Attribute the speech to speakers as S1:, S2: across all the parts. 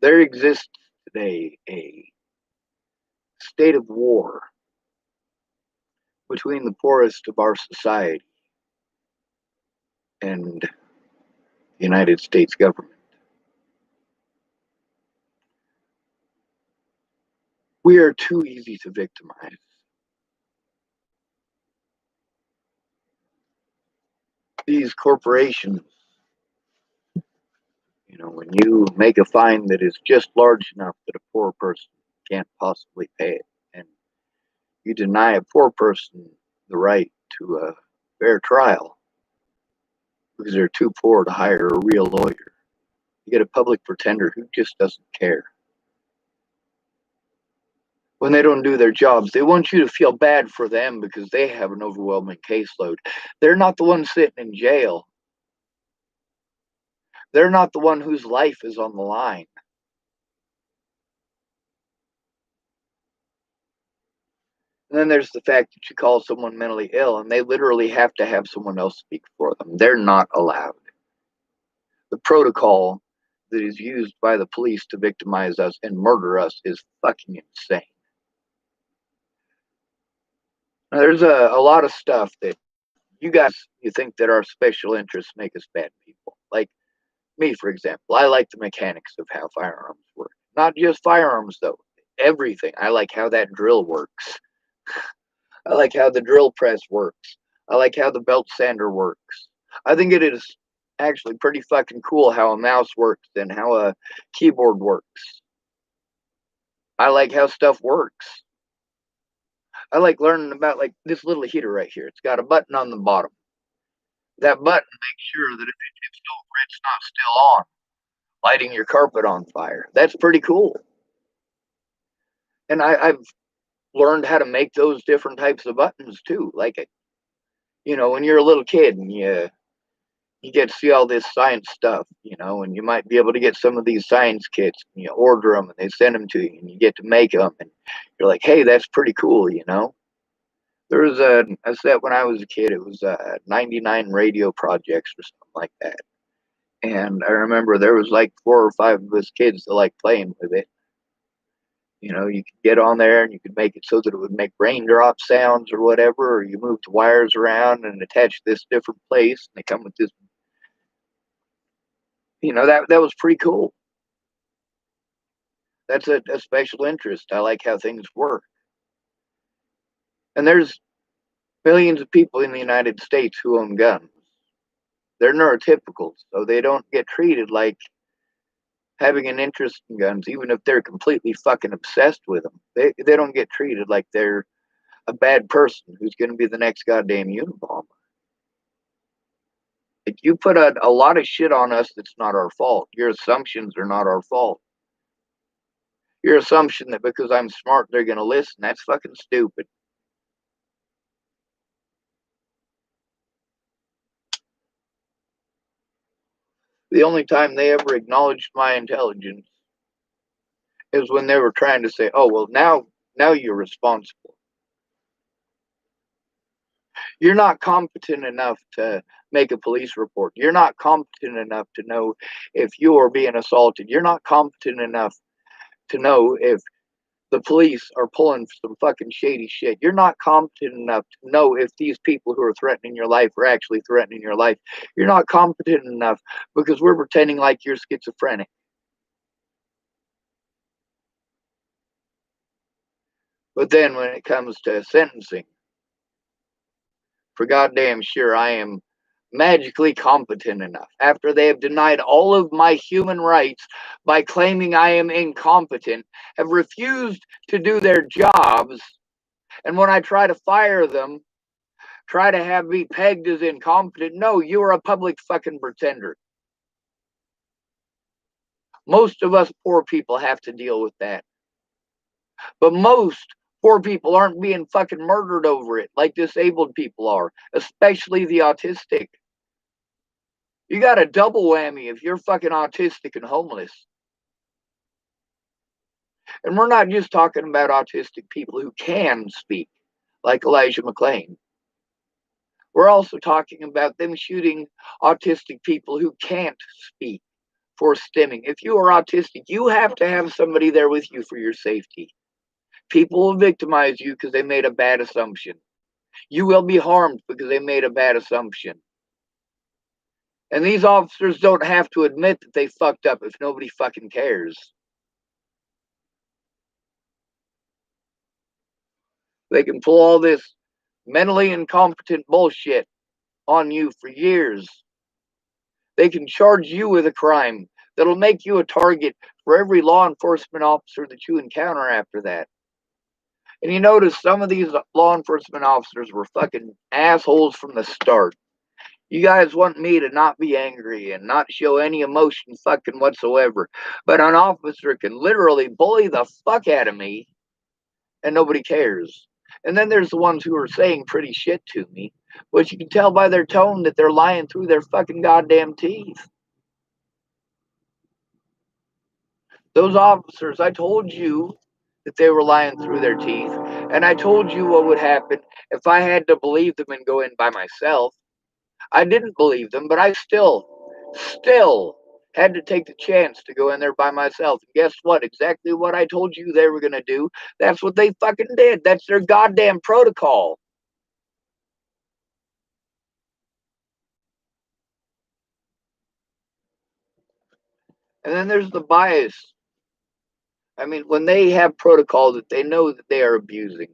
S1: There exists today a state of war between the poorest of our society and the United States government. We are too easy to victimize. These corporations, when you make a fine that is just large enough that a poor person can't possibly pay it, and you deny a poor person the right to a fair trial because they're too poor to hire a real lawyer, you get a public pretender who just doesn't care. When they don't do their jobs, they want you to feel bad for them because they have an overwhelming caseload. They're not the one sitting in jail. They're not the one whose life is on the line. And then there's the fact that you call someone mentally ill and they literally have to have someone else speak for them. They're not allowed. The protocol that is used by the police to victimize us and murder us is fucking insane. Now, there's a lot of stuff that you think that our special interests make us bad people. Like me, for example, I like the mechanics of how firearms work. Not just firearms, though. Everything. I like how that drill works. I like how the drill press works. I like how the belt sander works. I think it is actually pretty fucking cool how a mouse works and how a keyboard works. I like how stuff works. I like learning about like this little heater right here. It's got a button on the bottom. That button makes sure that it's not still on, lighting your carpet on fire. That's pretty cool. And I've learned how to make those different types of buttons too. Like, when you're a little kid and you get to see all this science stuff, and you might be able to get some of these science kits and you order them and they send them to you and you get to make them and you're like, hey, that's pretty cool. There was a set when I was a kid. It was 99 radio projects or something like that. And I remember there was like 4 or 5 of us kids that like playing with it. You could get on there and you could make it so that it would make raindrop sounds or whatever, or you move the wires around and attach this different place. And they come with this, that was pretty cool. That's a special interest. I like how things work. And there's millions of people in the United States who own guns. They're neurotypicals, so they don't get treated like having an interest in guns, even if they're completely fucking obsessed with them. They don't get treated like they're a bad person who's going to be the next goddamn Unabomber. Like, you put a lot of shit on us that's not our fault. Your assumptions are not our fault. Your assumption that because I'm smart, they're going to listen, that's fucking stupid. The only time they ever acknowledged my intelligence is when they were trying to say, oh, well, now you're responsible. You're not competent enough to make a police report. You're not competent enough to know if you are being assaulted. You're not competent enough to know if the police are pulling some fucking shady shit. You're not competent enough to know if these people who are threatening your life are actually threatening your life. You're not competent enough because we're pretending like you're schizophrenic. But then when it comes to sentencing, for goddamn sure I am magically competent enough. After they have denied all of my human rights by claiming I am incompetent, have refused to do their jobs, and when I try to fire them, try to have me pegged as incompetent. No, you are a public fucking pretender. Most of us poor people have to deal with that. But most poor people aren't being fucking murdered over it like disabled people are, especially the autistic. You got a double whammy if you're fucking autistic and homeless. And we're not just talking about autistic people who can speak, like Elijah McClain. We're also talking about them shooting autistic people who can't speak for stimming. If you are autistic, you have to have somebody there with you for your safety. People will victimize you because they made a bad assumption. You will be harmed because they made a bad assumption. And these officers don't have to admit that they fucked up if nobody fucking cares. They can pull all this mentally incompetent bullshit on you for years. They can charge you with a crime that'll make you a target for every law enforcement officer that you encounter after that. And you notice some of these law enforcement officers were fucking assholes from the start. You guys want me to not be angry and not show any emotion fucking whatsoever. But an officer can literally bully the fuck out of me and nobody cares. And then there's the ones who are saying pretty shit to me, which you can tell by their tone that they're lying through their fucking goddamn teeth. Those officers, I told you that they were lying through their teeth, and I told you what would happen if I had to believe them and go in by myself. I didn't believe them, but I still had to take the chance to go in there by myself. And guess what? Exactly what I told you they were going to do. That's what they fucking did. That's their goddamn protocol. And then there's the bias. I mean, when they have protocol that they know that they are abusing,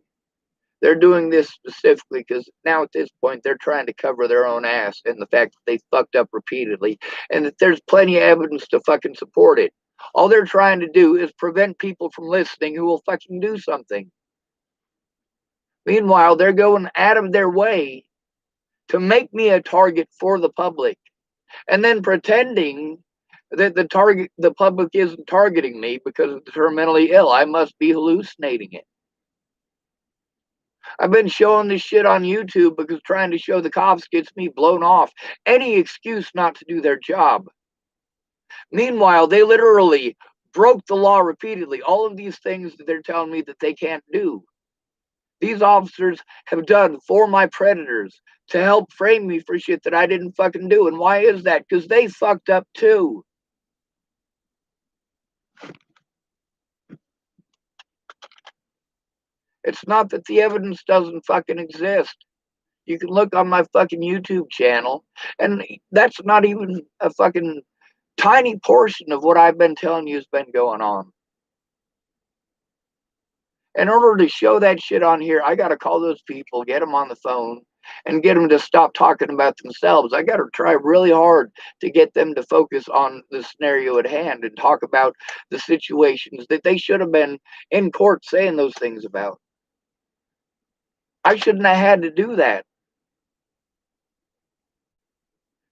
S1: they're doing this specifically because now at this point they're trying to cover their own ass and the fact that they fucked up repeatedly and that there's plenty of evidence to fucking support it. All they're trying to do is prevent people from listening who will fucking do something. Meanwhile, they're going out of their way to make me a target for the public and then pretending that the public isn't targeting me because they're mentally ill. I must be hallucinating it. I've been showing this shit on YouTube because trying to show the cops gets me blown off. Any excuse not to do their job. Meanwhile, they literally broke the law repeatedly. All of these things that they're telling me that they can't do. These officers have done for my predators to help frame me for shit that I didn't fucking do. And why is that? Because they fucked up too. It's not that the evidence doesn't fucking exist. You can look on my fucking YouTube channel, and that's not even a fucking tiny portion of what I've been telling you has been going on. In order to show that shit on here, I got to call those people, get them on the phone, and get them to stop talking about themselves. I got to try really hard to get them to focus on the scenario at hand and talk about the situations that they should have been in court saying those things about. I shouldn't have had to do that.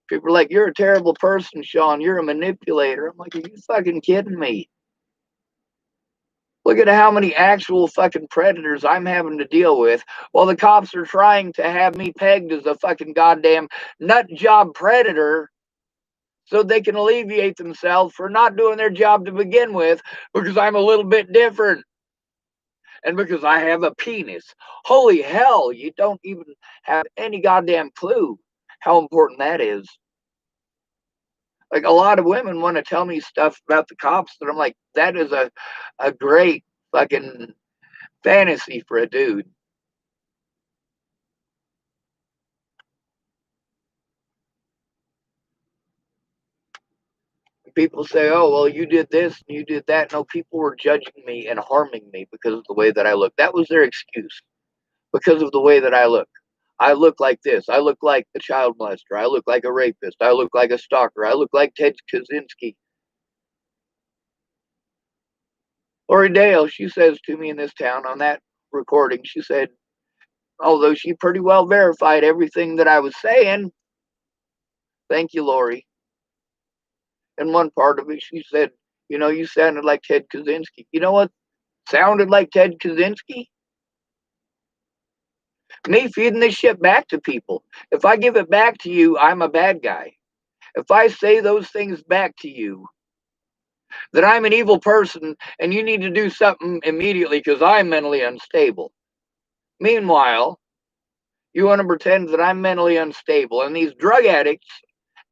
S1: People are like, you're a terrible person, Sean. You're a manipulator. I'm like, are you fucking kidding me? Look at how many actual fucking predators I'm having to deal with while the cops are trying to have me pegged as a fucking goddamn nut job predator so they can alleviate themselves for not doing their job to begin with because I'm a little bit different and because I have a penis. Holy hell, you don't even have any goddamn clue how important that is. Like a lot of women want to tell me stuff about the cops that I'm like, that is a great fucking fantasy for a dude. People say, oh, well, you did this and you did that. No, people were judging me and harming me because of the way that I look. That was their excuse because of the way that I look. I look like this. I look like a child molester. I look like a rapist. I look like a stalker. I look like Ted Kaczynski. Lori Dale, she says to me in this town on that recording, she said, although she pretty well verified everything that I was saying, thank you, Lori. In one part of it, she said, you know, you sounded like Ted Kaczynski. You know what sounded like Ted Kaczynski? Me feeding this shit back to people. If I give it back to you, I'm a bad guy. If I say those things back to you, that I'm an evil person and you need to do something immediately because I'm mentally unstable. Meanwhile, you want to pretend that I'm mentally unstable and these drug addicts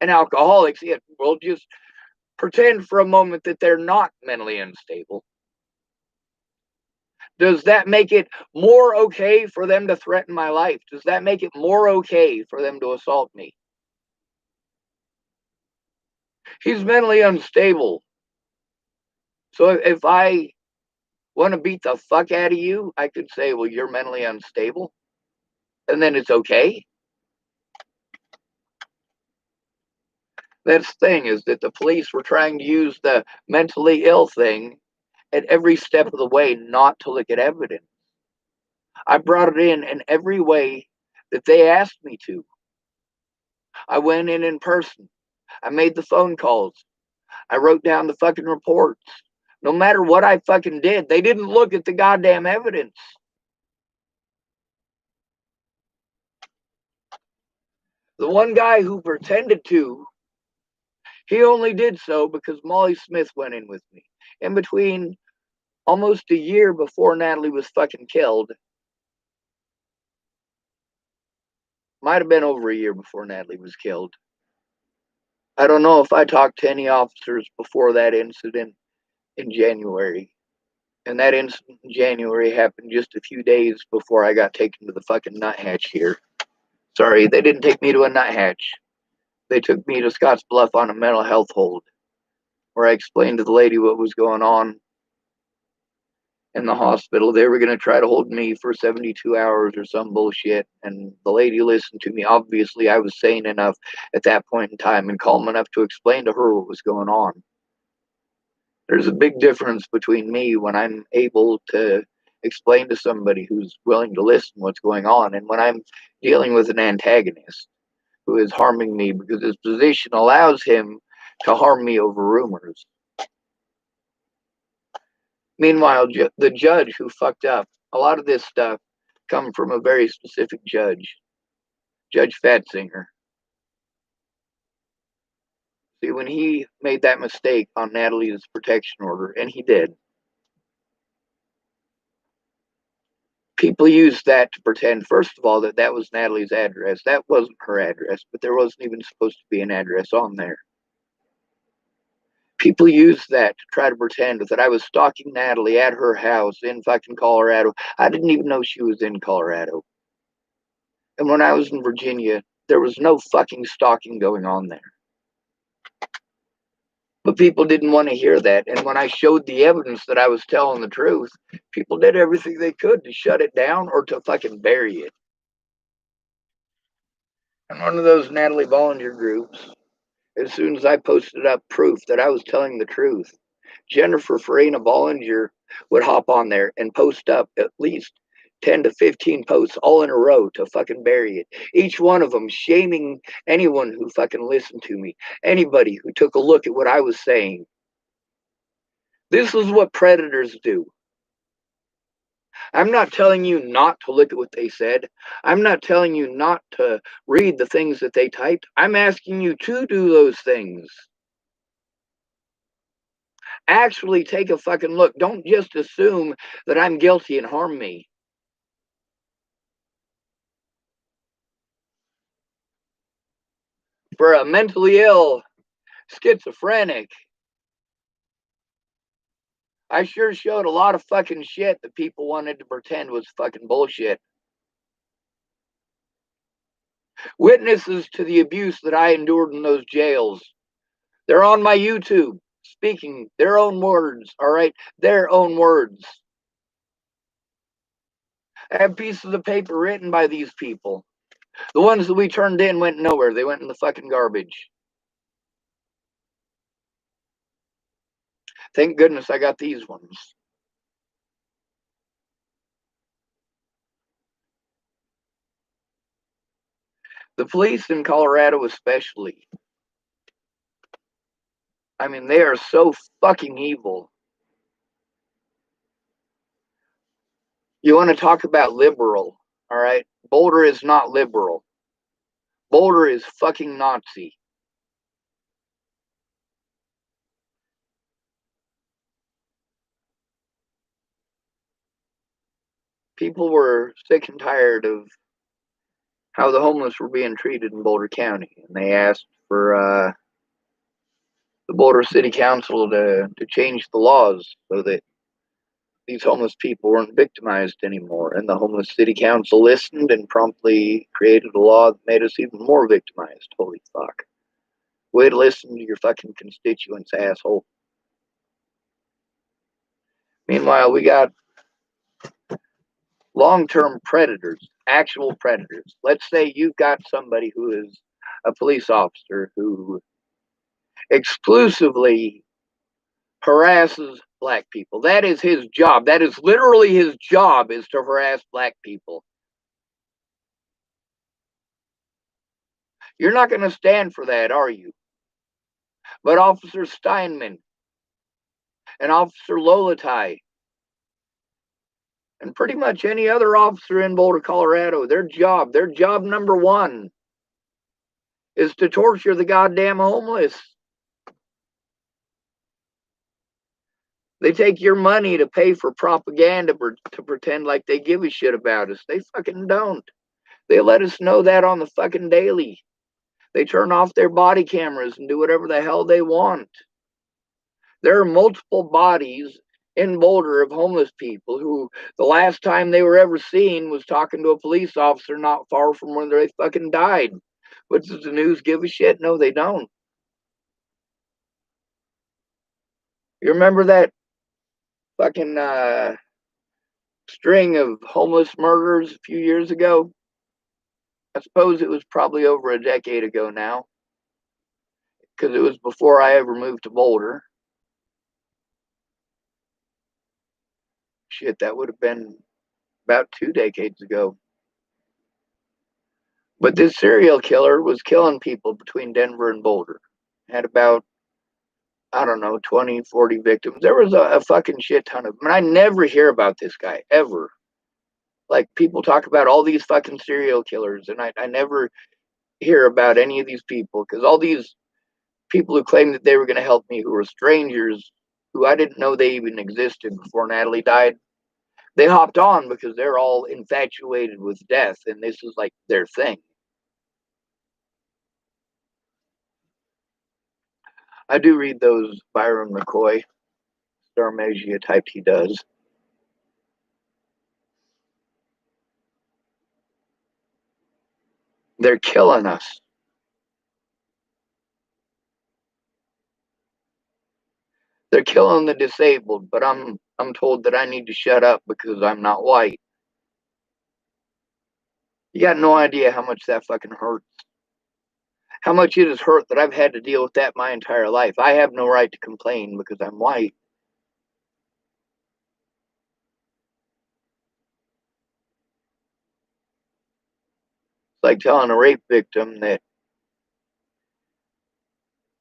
S1: and alcoholics will just pretend for a moment that they're not mentally unstable, does that make it more okay for them to threaten my life? Does that make it more okay for them to assault me? He's mentally unstable. So if I want to beat the fuck out of you, I could say, well, you're mentally unstable. And then it's okay. That's the thing, is that the police were trying to use the mentally ill thing at every step of the way, not to look at evidence. I brought it in every way that they asked me to. I went in person. I made the phone calls. I wrote down the fucking reports. No matter what I fucking did, they didn't look at the goddamn evidence. The one guy who pretended to, he only did so because Molly Smith went in with me. In between almost a year before Natalie was fucking killed, might have been over a year before Natalie was killed. I don't know if I talked to any officers before that incident in January. And that incident in January happened just a few days before I got taken to the fucking nuthatch here. Sorry, they didn't take me to a nuthatch. They took me to Scotts Bluff on a mental health hold, where I explained to the lady what was going on in the hospital. They were going to try to hold me for 72 hours or some bullshit. And the lady listened to me. Obviously, I was sane enough at that point in time and calm enough to explain to her what was going on. There's a big difference between me when I'm able to explain to somebody who's willing to listen what's going on, and when I'm dealing with an antagonist who is harming me because his position allows him to harm me over rumors. Meanwhile, the judge who fucked up, a lot of this stuff come from a very specific judge, Judge Fatzinger. See, when he made that mistake on Natalie's protection order, and he did, people used that to pretend, first of all, that that was Natalie's address. That wasn't her address, but there wasn't even supposed to be an address on there. People used that to try to pretend that I was stalking Natalie at her house in fucking Colorado. I didn't even know she was in Colorado. And when I was in Virginia, there was no fucking stalking going on there. But people didn't want to hear that. And when I showed the evidence that I was telling the truth, people did everything they could to shut it down or to fucking bury it. And one of those Natalie Bollinger groups, as soon as I posted up proof that I was telling the truth, Jennifer Farina Bollinger would hop on there and post up at least 10 to 15 posts all in a row to fucking bury it. Each one of them shaming anyone who fucking listened to me, anybody who took a look at what I was saying. This is what predators do. I'm not telling you not to look at what they said. I'm not telling you not to read the things that they typed. I'm asking you to do those things. Actually take a fucking look. Don't just assume that I'm guilty and harm me. For a mentally ill schizophrenic, I sure showed a lot of fucking shit that people wanted to pretend was fucking bullshit. Witnesses to the abuse that I endured in those jails. They're on my YouTube speaking their own words, all right? Their own words. I have pieces of paper written by these people. The ones that we turned in went nowhere. They went in the fucking garbage. Thank goodness I got these ones. The police in Colorado especially, I mean, they are so fucking evil. You want to talk about liberal, all right? Boulder is not liberal. Boulder is fucking Nazi. People were sick and tired of how the homeless were being treated in Boulder County, and they asked for the Boulder City Council to change the laws so that these homeless people weren't victimized anymore. And the Homeless City Council listened and promptly created a law that made us even more victimized. Holy fuck. Way to listen to your fucking constituents, asshole. Meanwhile, we got long-term predators, actual predators. Let's say you've got somebody who is a police officer who exclusively harasses black people. That is his job. That is literally his job, is to harass black people. You're not going to stand for that, are you? But Officer Steinman and Officer Lolatai and pretty much any other officer in Boulder, Colorado, their job number one is to torture the goddamn homeless. They take your money to pay for propaganda to pretend like they give a shit about us. They fucking don't. They let us know that on the fucking daily. They turn off their body cameras and do whatever the hell they want. There are multiple bodies in Boulder of homeless people who the last time they were ever seen was talking to a police officer not far from where they fucking died. But does the news give a shit? No, they don't. You remember that fucking string of homeless murders a few years ago? I suppose it was probably over a decade ago now, because it was before I ever moved to Boulder. Shit, that would have been about 2 decades ago. But this serial killer was killing people between Denver and Boulder. Had about, I don't know, 20, 40 victims. There was a fucking shit ton of them. And I never hear about this guy, ever. Like, people talk about all these fucking serial killers, and I never hear about any of these people, because all these people who claimed that they were going to help me, who were strangers, who I didn't know they even existed before Natalie died, they hopped on because they're all infatuated with death, and this is like their thing. I do read those Byron McCoy, Starmagia typed he does. They're killing us. They're killing the disabled, but I'm told that I need to shut up because I'm not white. You got no idea how much that fucking hurts. How much it has hurt that I've had to deal with that my entire life. I have no right to complain because I'm white. It's like telling a rape victim that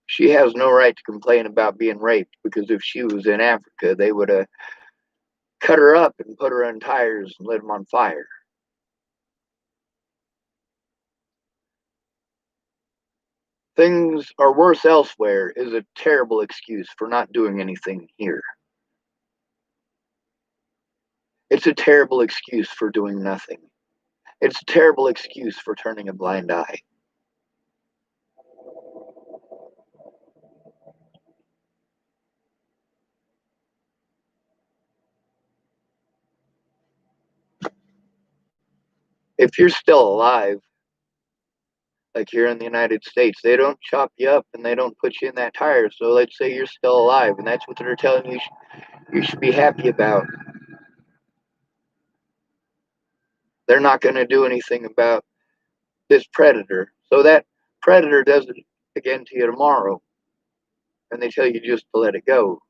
S1: she has no right to complain about being raped because if she was in Africa, they would have cut her up and put her in tires and lit them on fire. Things are worse elsewhere is a terrible excuse for not doing anything here. It's a terrible excuse for doing nothing. It's a terrible excuse for turning a blind eye. If you're still alive, like here in the United States, they don't chop you up and they don't put you in that tire. So let's say you're still alive, and that's what they're telling you should be happy about. They're not going to do anything about this predator. So that predator does it again to you tomorrow, and they tell you just to let it go.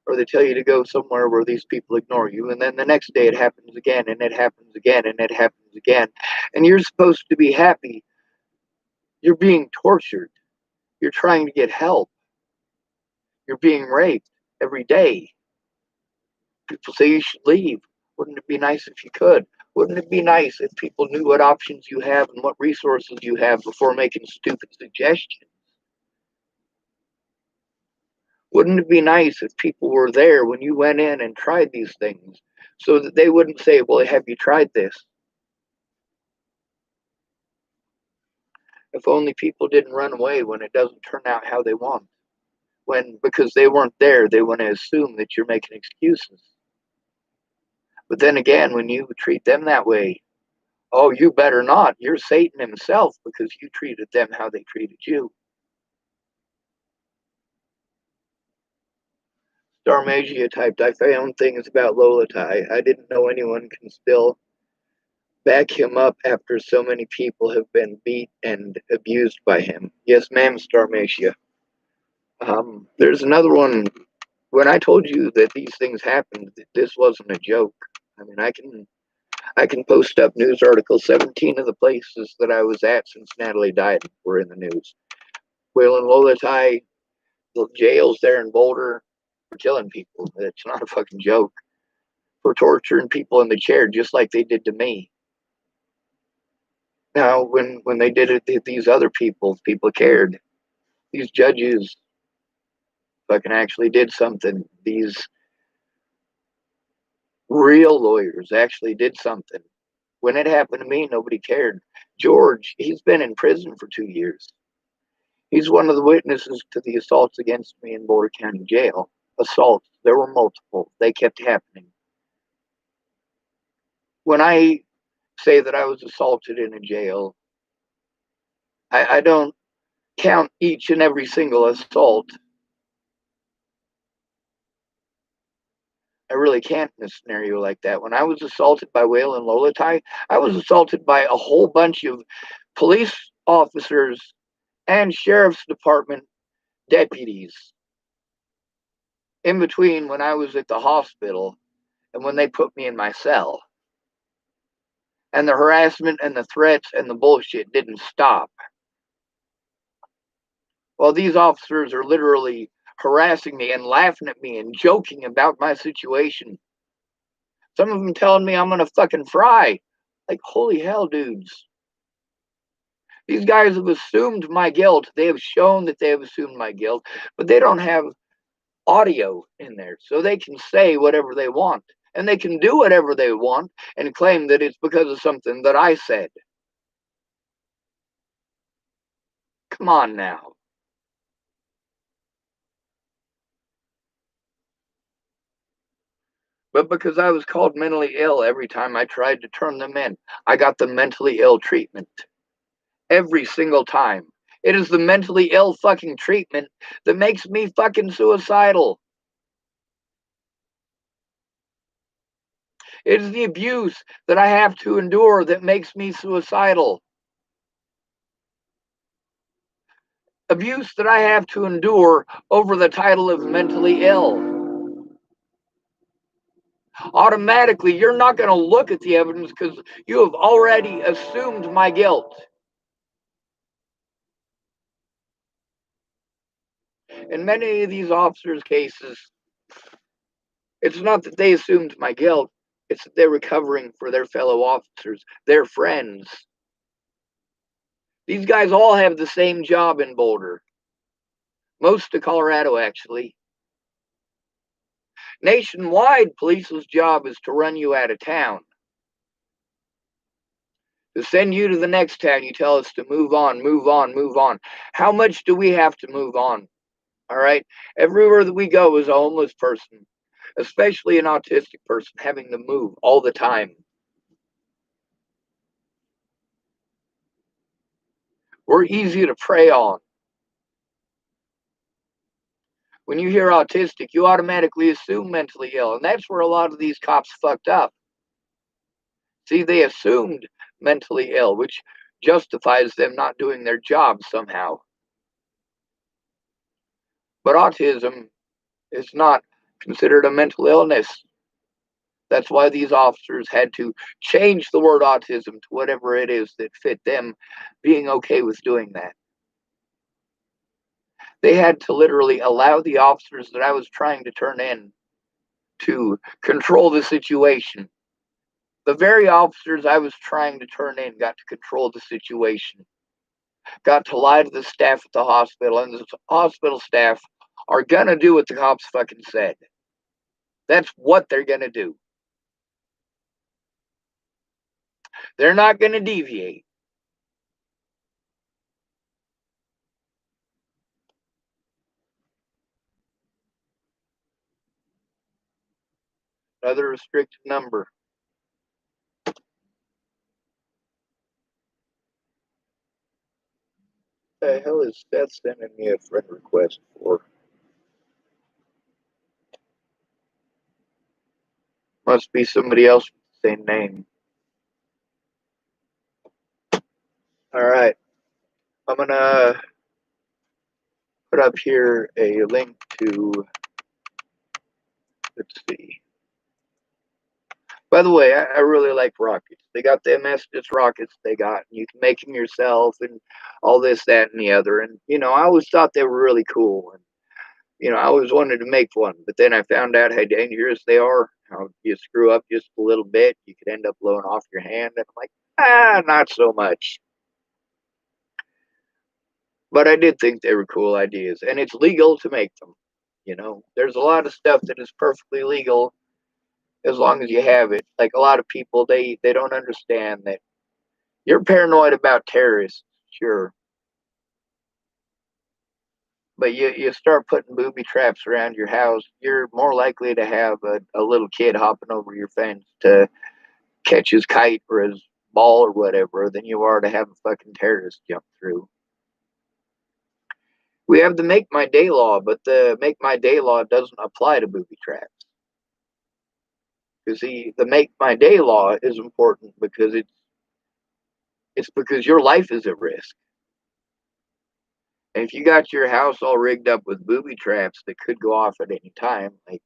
S1: Or they tell you to go somewhere where these people ignore you, and then the next day it happens again, and it happens again, and it happens again. And you're supposed to be happy. You're being tortured. You're trying to get help. You're being raped every day. People say you should leave. Wouldn't it be nice if you could? Wouldn't it be nice if people knew what options you have and what resources you have before making stupid suggestions? Wouldn't it be nice if people were there when you went in and tried these things so that they wouldn't say, well, have you tried this? If only people didn't run away when it doesn't turn out how they want. Because they weren't there, they want to assume that you're making excuses. But then again, when you treat them that way, oh, you better not. You're Satan himself because you treated them how they treated you. Starmagia typed, I found things about Lolatai. I didn't know anyone can still back him up after so many people have been beat and abused by him. Yes, ma'am, Starmagia. There's another one. When I told you that these things happened, this wasn't a joke. I mean, I can post up news articles. 17 of the places that I was at since Natalie died were in the news. Whale and Lolatai, the jails there in Boulder, for killing people. It's not a fucking joke. For torturing people in the chair, just like they did to me. Now, when they did it to these other people, people cared. These judges fucking actually did something. These real lawyers actually did something. When it happened to me, nobody cared. George, he's been in prison for 2 years. He's one of the witnesses to the assaults against me in Boulder County Jail. Assaults, there were multiple. They kept happening. When I say that I was assaulted in a jail, I don't count each and every single assault. I really can't in a scenario like that. When I was assaulted by Whale and Lolatai, I was assaulted by a whole bunch of police officers and sheriff's department deputies in between when I was at the hospital and when they put me in my cell. And the harassment and the threats and the bullshit didn't stop. Well, these officers are literally harassing me and laughing at me and joking about my situation. Some of them telling me I'm gonna fucking fry. Like, holy hell, dudes. These guys have assumed my guilt. They have shown that they have assumed my guilt, but they don't have audio in there. So they can say whatever they want. And they can do whatever they want and claim that it's because of something that I said. Come on now. But because I was called mentally ill every time I tried to turn them in, I got the mentally ill treatment. Every single time. It is the mentally ill fucking treatment that makes me fucking suicidal. It is the abuse that I have to endure that makes me suicidal. Abuse that I have to endure over the title of mentally ill. Automatically, you're not going to look at the evidence because you have already assumed my guilt. In many of these officers' cases, it's not that they assumed my guilt, it's that they're recovering for their fellow officers, their friends. These guys all have the same job in Boulder. Most of Colorado, actually. Nationwide, police's job is to run you out of town. To send you to the next town, you tell us to move on, move on, move on. How much do we have to move on? All right. Everywhere that we go is a homeless person, especially an autistic person, having to move all the time. We're easy to prey on. When you hear autistic, you automatically assume mentally ill, and that's where a lot of these cops fucked up. See, they assumed mentally ill, which justifies them not doing their job somehow. But autism is not considered a mental illness. That's why these officers had to change the word autism to whatever it is that fit them being okay with doing that. They had to literally allow the officers that I was trying to turn in to control the situation. The very officers I was trying to turn in got to control the situation, got to lie to the staff at the hospital, and the hospital staff are gonna do what the cops fucking said. That's what they're gonna do. They're not gonna deviate. Another restricted number. What the hell is Seth sending me a friend request for? Must be somebody else with the same name. Alright. I'm gonna put up here a link to, let's see. By the way, I really like rockets. They got the MS rockets they got, and you can make them yourself and all this, that, and the other. And, I always thought they were really cool. And, I always wanted to make one. But then I found out how dangerous they are. How you screw up just a little bit, you could end up blowing off your hand. And I'm like, not so much. But I did think they were cool ideas. And it's legal to make them. There's a lot of stuff that is perfectly legal as long as you have it. Like a lot of people, they don't understand that you're paranoid about terrorists, sure, but you start putting booby traps around your house, you're more likely to have a little kid hopping over your fence to catch his kite or his ball or whatever than you are to have a fucking terrorist jump through. We have the Make My Day law, but the Make My Day law doesn't apply to booby traps. Because the Make My Day law is important because it's because your life is at risk. And if you got your house all rigged up with booby traps that could go off at any time, like,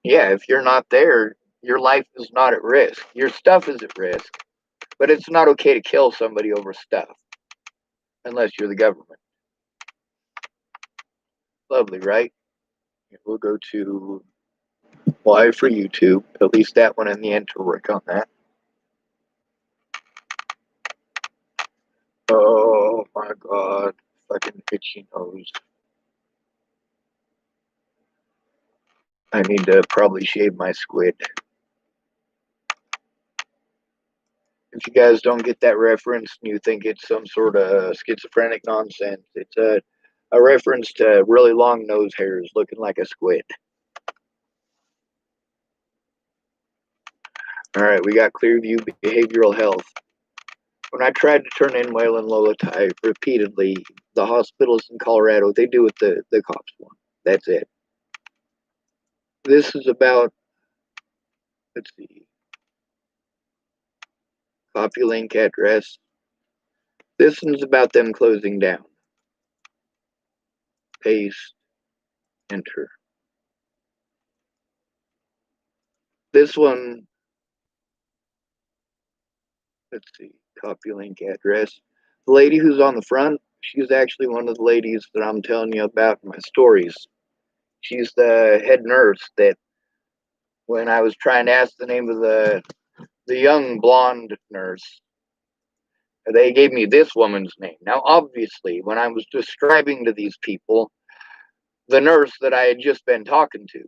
S1: yeah, if you're not there, your life is not at risk. Your stuff is at risk, but it's not okay to kill somebody over stuff unless you're the government. Lovely, right? We'll go to Y for YouTube. At least that one in the end to work on that. Oh my god. Fucking itchy nose. I need to probably shave my squid. If you guys don't get that reference and you think it's some sort of schizophrenic nonsense, it's a reference to really long nose hairs looking like a squid. All right, we got Clearview Behavioral Health. When I tried to turn in Waylon Lolatai repeatedly, the hospitals in Colorado, they do what the cops want. That's it. This is about, let's see, copy link address. This one's about them closing down. Paste, enter. This one, let's see, copy link address. The lady who's on the front, she's actually one of the ladies that I'm telling you about in my stories. She's the head nurse that when I was trying to ask the name of the young blonde nurse, they gave me this woman's name. Now, obviously, when I was describing to these people the nurse that I had just been talking to,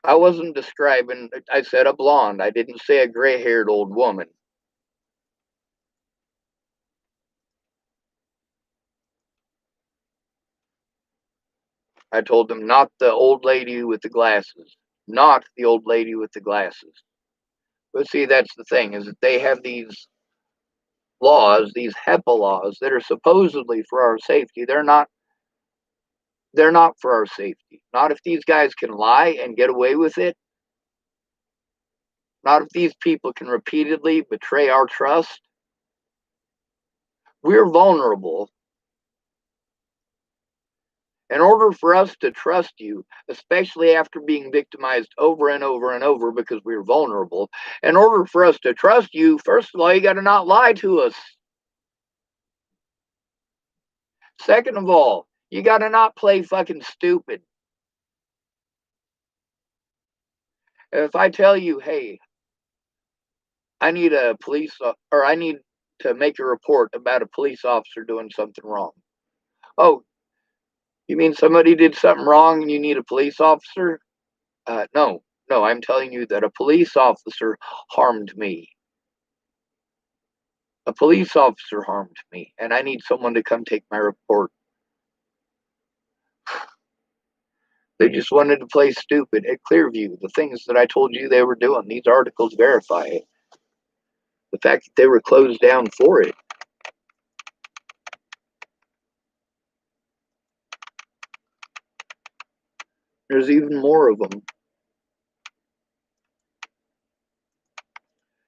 S1: I wasn't describing, I said a blonde. I didn't say a gray haired old woman. I told them not the old lady with the glasses, not the old lady with the glasses. But see, that's the thing, is that they have these laws, these HEPA laws that are supposedly for our safety. They're not for our safety. Not if these guys can lie and get away with it. Not if these people can repeatedly betray our trust. We're vulnerable. In order for us to trust you, especially after being victimized over and over and over because we're vulnerable, in order for us to trust you, first of all, you got to not lie to us. Second of all, you got to not play fucking stupid. If I tell you, hey, I need a police, or I need to make a report about a police officer doing something wrong. Oh, you mean somebody did something wrong and you need a police officer? No, I'm telling you that a police officer harmed me. A police officer harmed me, and I need someone to come take my report. They just wanted to play stupid at Clearview. The things that I told you they were doing, these articles verify it. The fact that they were closed down for it. There's even more of them.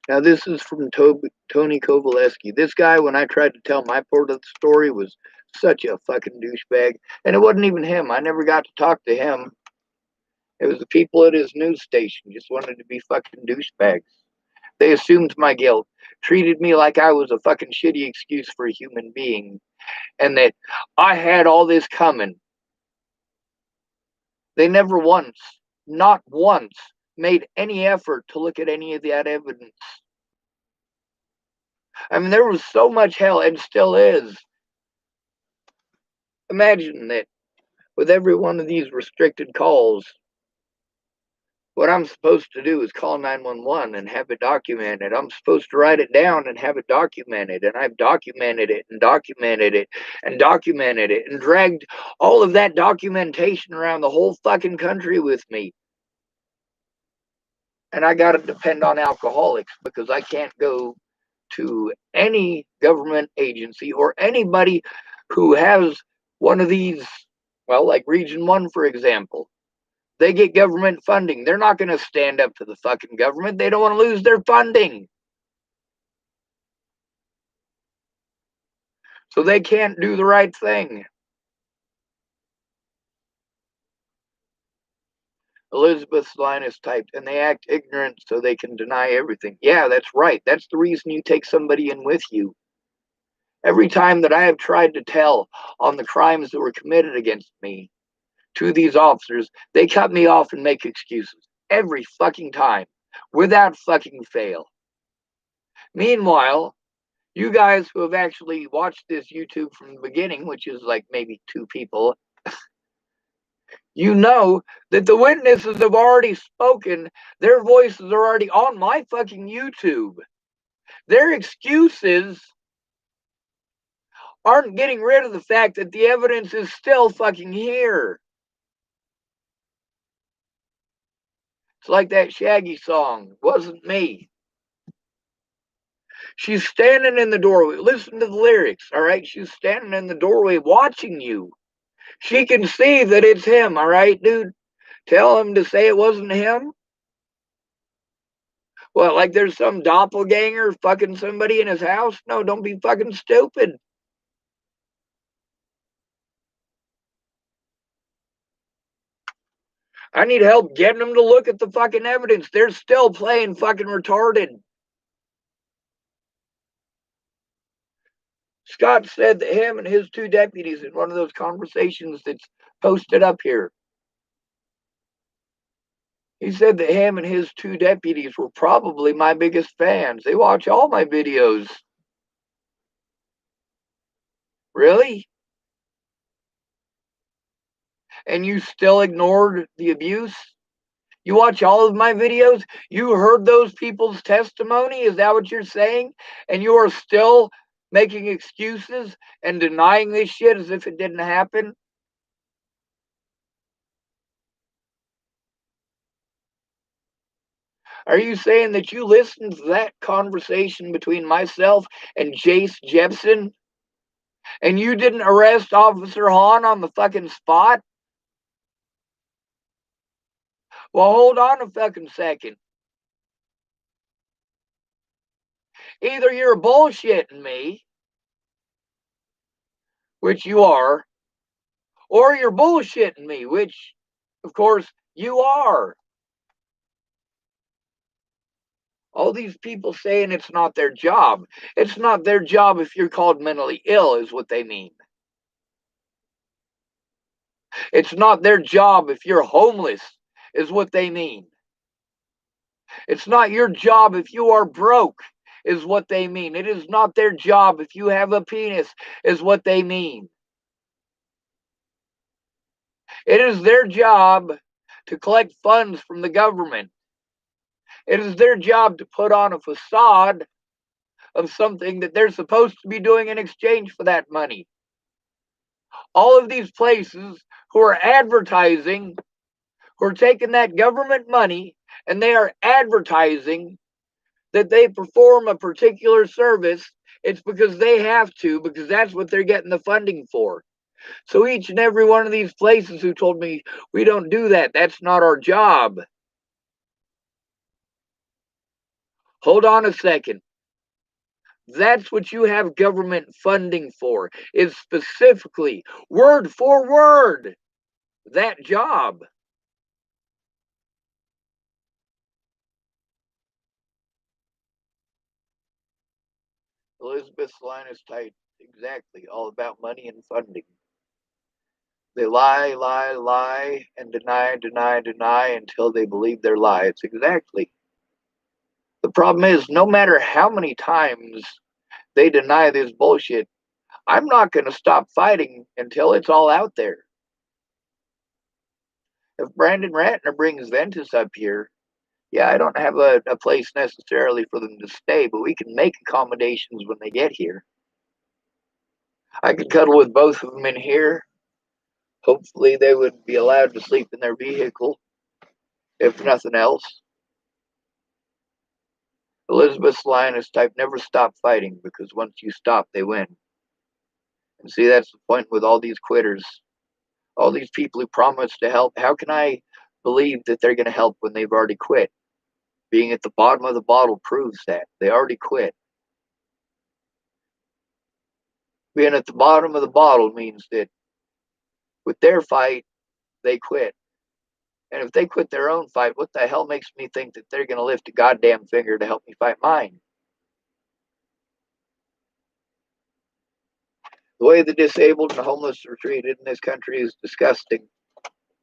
S1: Now, this is from Tony Kovaleski. This guy, when I tried to tell my part of the story, was such a fucking douchebag. And it wasn't even him. I never got to talk to him. It was the people at his news station just wanted to be fucking douchebags. They assumed my guilt, treated me like I was a fucking shitty excuse for a human being, and that I had all this coming. They never once, not once, made any effort to look at any of that evidence. I mean, there was so much hell, and still is. Imagine that with every one of these restricted calls, what I'm supposed to do is call 911 and have it documented. I'm supposed to write it down and have it documented. And I've documented it and documented it and documented it and dragged all of that documentation around the whole fucking country with me. And I got to depend on alcoholics because I can't go to any government agency or anybody who has one of these, well, like Region 1, for example. They get government funding. They're not going to stand up to the fucking government. They don't want to lose their funding. So they can't do the right thing. Elizabeth's line is typed, and they act ignorant so they can deny everything. Yeah, that's right. That's the reason you take somebody in with you. Every time that I have tried to tell on the crimes that were committed against me to these officers, they cut me off and make excuses. Every fucking time. Without fucking fail. Meanwhile, you guys who have actually watched this YouTube from the beginning, which is like maybe 2 people, you know that the witnesses have already spoken. Their voices are already on my fucking YouTube. Their excuses aren't getting rid of the fact that the evidence is still fucking here. It's like that Shaggy song, Wasn't Me. She's standing in the doorway. Listen to the lyrics, all right? She's standing in the doorway watching you. She can see that it's him, all right, dude? Tell him to say it wasn't him? Well, like there's some doppelganger fucking somebody in his house? No, don't be fucking stupid. I need help getting them to look at the fucking evidence. They're still playing fucking retarded. Scott said that him and his 2 deputies in one of those conversations that's posted up here. He said that him and his 2 deputies were probably my biggest fans. They watch all my videos. Really? And you still ignored the abuse? You watch all of my videos? You heard those people's testimony? Is that what you're saying? And you are still making excuses and denying this shit as if it didn't happen? Are you saying that you listened to that conversation between myself and Jace Jepson and you didn't arrest Officer Hahn on the fucking spot? Well, hold on a fucking second. Either you're bullshitting me, which you are, or you're bullshitting me, which, of course, you are. All these people saying it's not their job. It's not their job if you're called mentally ill, is what they mean. It's not their job if you're homeless, is what they mean. It's not your job if you are broke, is what they mean. It is not their job if you have a penis, is what they mean. It is their job to collect funds from the government. It is their job to put on a facade of something that they're supposed to be doing in exchange for that money. All of these places who are advertising who are taking that government money and they are advertising that they perform a particular service. It's because they have to, because that's what they're getting the funding for. So each and every one of these places who told me, we don't do that, that's not our job. Hold on a second. That's what you have government funding for, is specifically, word for word, that job. Elizabeth's line is tight. Exactly. All about money and funding. They lie, lie, lie, and deny, deny, deny until they believe their lie. It's exactly. The problem is, no matter how many times they deny this bullshit, I'm not going to stop fighting until it's all out there. If Brandon Ratner brings Ventus up here, yeah, I don't have a place necessarily for them to stay, but we can make accommodations when they get here. I could cuddle with both of them in here. Hopefully, they would be allowed to sleep in their vehicle, if nothing else. Elizabeth's line is type never stop fighting because once you stop, they win. And see, that's the point with all these quitters, all these people who promise to help. How can I believe that they're going to help when they've already quit? Being at the bottom of the bottle proves that they already quit. Being at the bottom of the bottle means that with their fight, they quit. And if they quit their own fight, what the hell makes me think that they're going to lift a goddamn finger to help me fight mine? The way the disabled and the homeless are treated in this country is disgusting.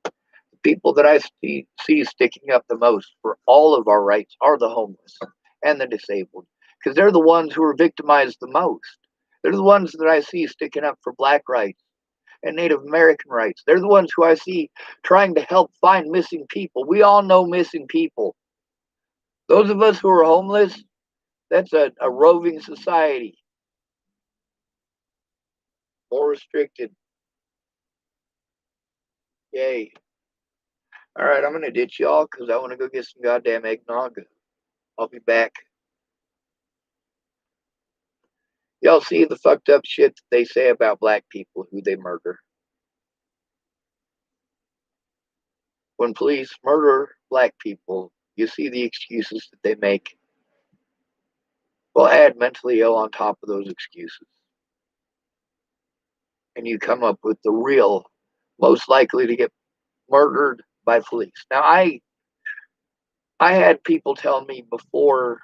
S1: The people that I see sticking up the most for all of our rights are the homeless and the disabled, because they're the ones who are victimized the most. They're the ones that I see sticking up for Black rights and Native American rights. They're the ones who I see trying to help find missing people. We all know missing people. Those of us who are homeless, that's a roving society. More restricted. Yay. All right, I'm going to ditch y'all because I want to go get some goddamn eggnog. I'll be back. Y'all see the fucked up shit that they say about black people who they murder. When police murder black people, you see the excuses that they make. Well, add mentally ill on top of those excuses. And you come up with the real, most likely to get murdered by police. Now, I had people tell me before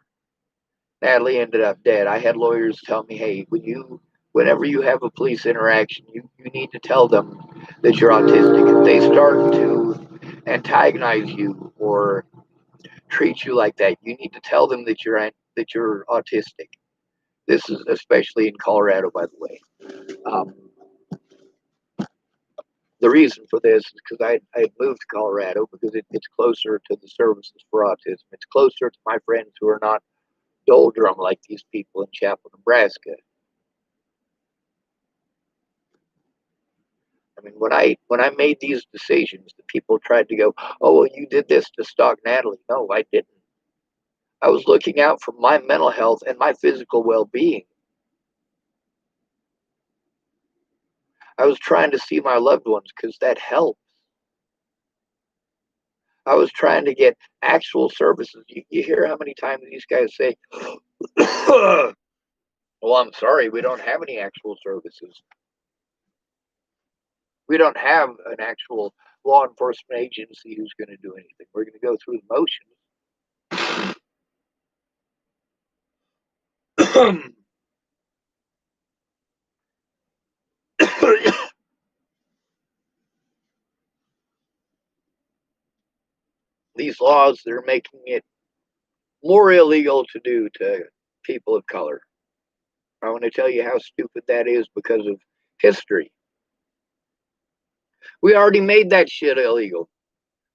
S1: Natalie ended up dead. I had lawyers tell me, hey, whenever you have a police interaction, you need to tell them that you're autistic. If they start to antagonize you or treat you like that, you need to tell them that you're autistic. This is especially in Colorado, by the way. Um, the reason for this is because I moved to Colorado because it's closer to the services for autism. It's closer to my friends who are not doldrum like these people in Chapel, Nebraska. I mean, when I made these decisions, the people tried to go, "Oh, well, you did this to stalk Natalie." No, I didn't. I was looking out for my mental health and my physical well-being. I was trying to see my loved ones because that helps. I was trying to get actual services. You hear how many times these guys say, "Well, I'm sorry, we don't have any actual services. We don't have an actual law enforcement agency who's going to do anything. We're going to go through the motions." These laws that are making it more illegal to do to people of color. I want to tell you how stupid that is because of history. We already made that shit illegal.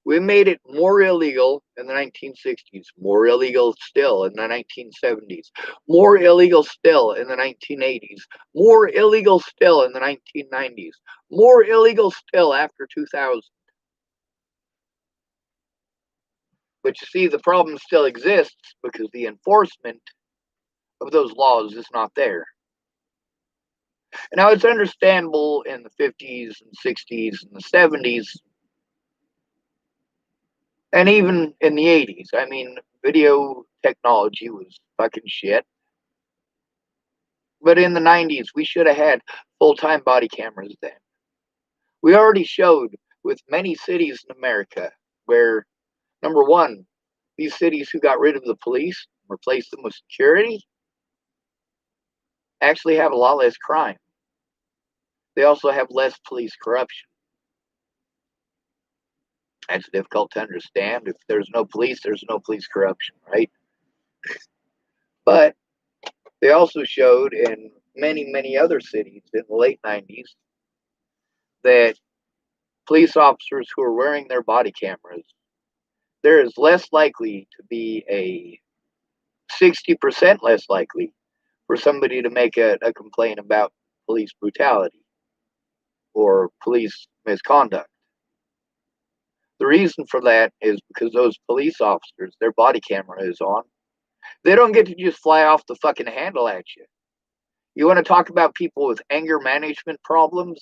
S1: We made it more illegal in the 1960s, more illegal still in the 1970s, more illegal still in the 1980s, more illegal still in the 1990s, more illegal still after 2000. But you see, the problem still exists because the enforcement of those laws is not there. Now, it's understandable in the 50s and 60s and the 70s, and even in the 80s. I mean, video technology was fucking shit. But in the 90s, we should have had full-time body cameras then. We already showed with many cities in America where, number one, these cities who got rid of the police, replaced them with security, actually have a lot less crime. They also have less police corruption. That's difficult to understand. If there's no police, there's no police corruption, right? But they also showed in many, many other cities in the late 90s that police officers who are wearing their body cameras, there is less likely to be a 60% less likely for somebody to make a complaint about police brutality or police misconduct. The reason for that is because those police officers, their body camera is on. They don't get to just fly off the fucking handle at you. You want to talk about people with anger management problems?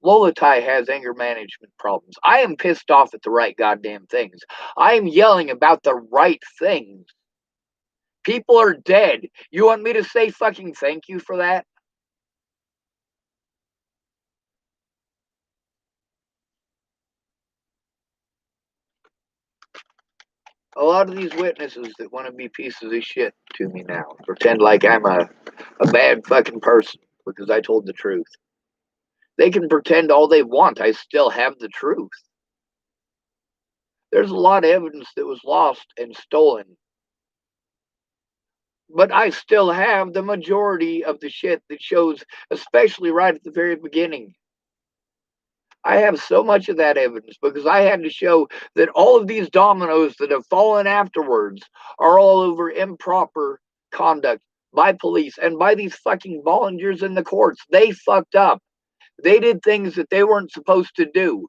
S1: Lolatai has anger management problems. I am pissed off at the right goddamn things. I am yelling about the right things. People are dead. You want me to say fucking thank you for that? A lot of these witnesses that want to be pieces of shit to me now pretend like I'm a bad fucking person because I told the truth. They can pretend all they want. I still have the truth. There's a lot of evidence that was lost and stolen, but I still have the majority of the shit that shows, especially right at the very beginning. I have so much of that evidence because I had to show that all of these dominoes that have fallen afterwards are all over improper conduct by police and by these fucking volunteers in the courts. They fucked up. They did things that they weren't supposed to do.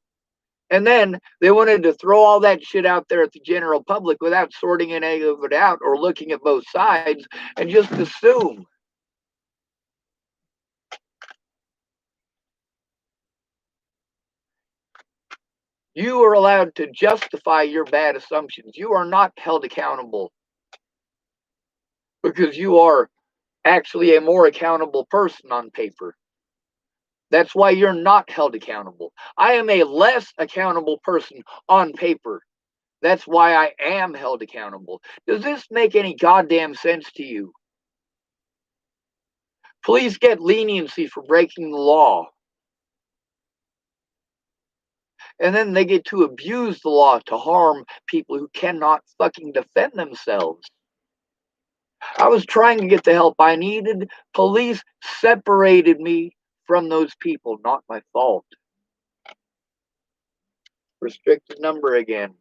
S1: And then they wanted to throw all that shit out there at the general public without sorting any of it out or looking at both sides and just assume. You are allowed to justify your bad assumptions. You are not held accountable because you are actually a more accountable person on paper. That's why you're not held accountable. I am a less accountable person on paper. That's why I am held accountable. Does this make any goddamn sense to you? Police get leniency for breaking the law. And then they get to abuse the law to harm people who cannot fucking defend themselves. I was trying to get the help I needed. Police separated me from those people. Not my fault. Restricted number again.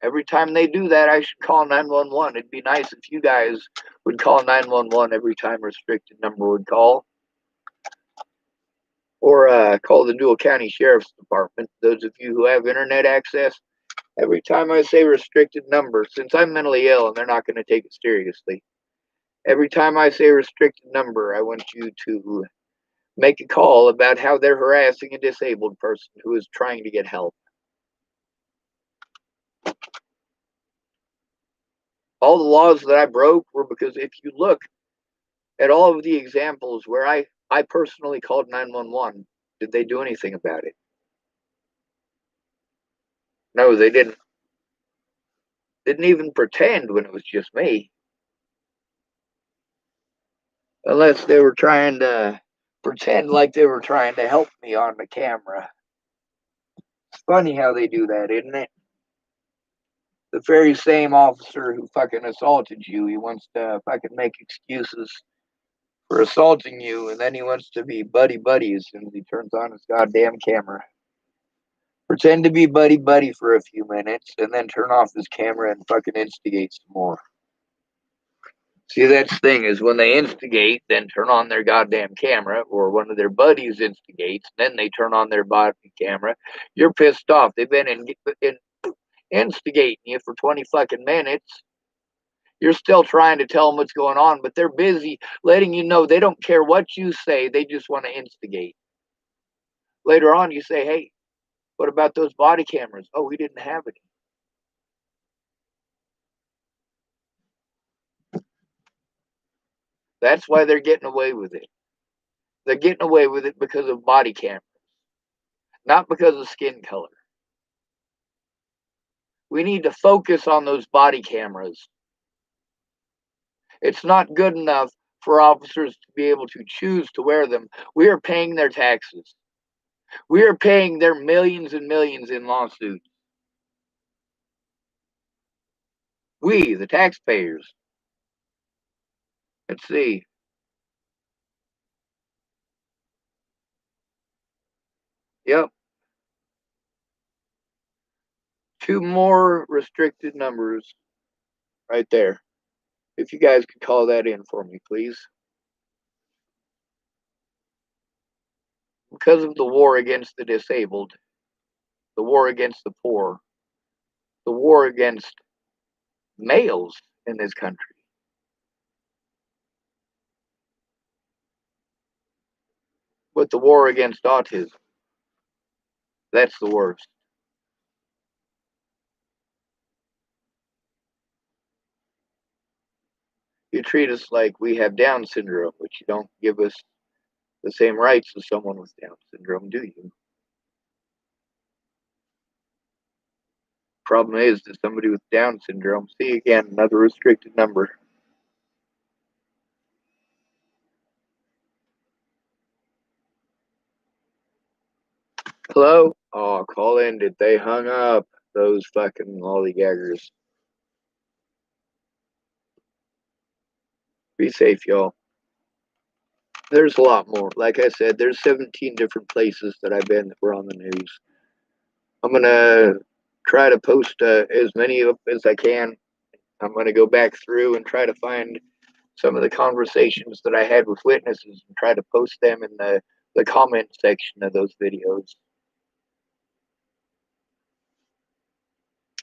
S1: Every time they do that, I should call 911. It'd be nice if you guys would call 911 every time restricted number would call. Or call the Dual County Sheriff's Department. Those of you who have internet access, every time I say restricted number, since I'm mentally ill and they're not going to take it seriously, every time I say restricted number, I want you to make a call about how they're harassing a disabled person who is trying to get help. All the laws that I broke were because if you look at all of the examples where I personally called 911, did they do anything about it? No, they didn't. Didn't even pretend when it was just me. Unless they were trying to pretend like they were trying to help me on the camera. It's funny how they do that, isn't it? The very same officer who fucking assaulted you, he wants to fucking make excuses for assaulting you, and then he wants to be buddy-buddy as soon as he turns on his goddamn camera. Pretend to be buddy-buddy for a few minutes, and then turn off his camera and fucking instigate some more. See, that's the thing, is when they instigate, then turn on their goddamn camera, or one of their buddies instigates, then they turn on their body camera, you're pissed off. They've been instigating you for 20 fucking minutes. You're still trying to tell them what's going on, but they're busy letting you know they don't care what you say. They just want to instigate. Later on, you say, hey, what about those body cameras? Oh, we didn't have any. That's why they're getting away with it. They're getting away with it because of body cameras, not because of skin color. We need to focus on those body cameras. It's not good enough for officers to be able to choose to wear them. We are paying their taxes. We are paying their millions and millions in lawsuits. We, the taxpayers. Let's see. Yep. 2 more restricted numbers right there. If you guys could call that in for me, please. Because of the war against the disabled, the war against the poor, the war against males in this country, but the war against autism, that's the worst. You treat us like we have Down syndrome, but you don't give us the same rights as someone with Down syndrome, do you? Problem is that somebody with Down syndrome, see again, another restricted number. Hello? Oh, call in. Did they hung up? Those fucking lollygaggers. Be safe, y'all. There's a lot more. Like I said, there's 17 different places that I've been that were on the news. I'm gonna try to post as many of as I can. I'm gonna go back through and try to find some of the conversations that I had with witnesses and try to post them in the comment section of those videos.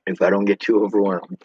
S1: If I don't get too overwhelmed.